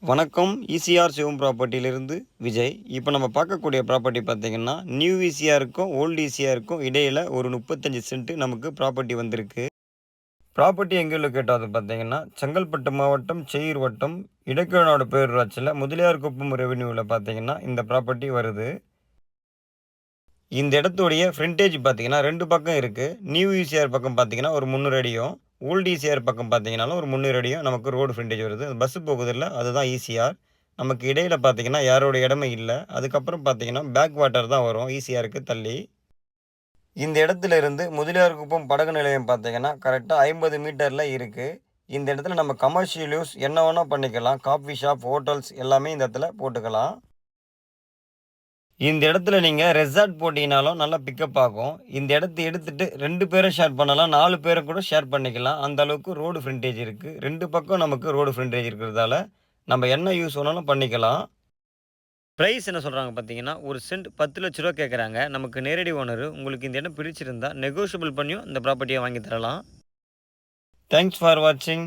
வணக்கம். ஈசிஆர் சிவம் ப்ராப்பர்ட்டியிலிருந்து விஜய். இப்போ நம்ம பார்க்கக்கூடிய ப்ராப்பர்ட்டி பார்த்தீங்கன்னா, நியூ ஈசிஆருக்கும், ஓல்டு ஈசிஆருக்கும் இடையில ஒரு 35 சென்ட் நமக்கு ப்ராப்பர்ட்டி வந்திருக்கு. ப்ராப்பர்ட்டி எங்கே லொக்கேட் ஆகுது பார்த்தீங்கன்னா, செங்கல்பட்டு மாவட்டம், செய்யூர் வட்டம், இடக்கநாடு பேரூராட்சியில முதலியார்குப்பம் ரெவென்யூவில் பார்த்தீங்கன்னா, இந்த ப்ராப்பர்ட்டி வருது. இந்த இடத்துடைய ஃப்ரண்டேஜ் பார்த்தீங்கன்னா 2 பக்கம் இருக்கு. நியூ ஈசிஆர் பக்கம் பார்த்தீங்கன்னா ஒரு 300 அடியும், ஓல்டு ஈசிஆர் பக்கம் பார்த்தீங்கன்னாலும் ஒரு 300 அடியும் நமக்கு ரோடு ஃப்ரண்டேஜ் வருது. பஸ் போகுதுல்ல அதுதான் ஈசிஆர். நமக்கு இடையில பார்த்தீங்கன்னா யாரோட இடமே இல்ல. அதுக்கப்புறம் பார்த்தீங்கன்னா பேக் வாட்டர் தான் வரும் ஈசிஆருக்கு தள்ளி. இந்த இடத்துல இருந்து முதலியார்குப்பம் படகு நிலையம் பார்த்தீங்கன்னா கரெக்ட்டா 50 மீட்டர்ல இருக்கு. இந்த இடத்துல நம்ம கமர்ஷியல் யூஸ் என்ன வேணா பண்ணிக்கலாம். காஃபி ஷாப், ஹோட்டல்ஸ் எல்லாமே இந்த இடத்துல போட்டுக்கலாம். இந்த இடத்துல நீங்க ரெசார்ட் போட்டீங்கனாலும் நல்லா பிக்கப் ஆகும். இந்த இடத்த எடுத்துட்டு 2 பேரும் ஷேர் பண்ணலாம். 4 பேரும் கூட ஷேர் பண்ணிக்கலாம். அந்த அளவுக்கு ரோடு ஃப்ரண்டேஜ் இருக்கு. 2 பக்கம் நமக்கு ரோடு ஃப்ரண்டேஜ் இருக்கிறதால, நம்ம என்ன யூஸ் வேணாலும் பண்ணிக்கலாம். பிரைஸ் என்ன சொல்றாங்க பார்த்தீங்கன்னா, ஒரு சென்ட் ரூ. 10,00,000 கேட்குறாங்க. நமக்கு நேரடி ஓனரு உங்களுக்கு இந்த இடம் பிடிச்சிருந்தா நெகோஷியபிள் பண்ணியும் இந்த ப்ராப்பர்ட்டிய வாங்கி தரலாம். தேங்க்ஸ் ஃபார் வாட்சிங்.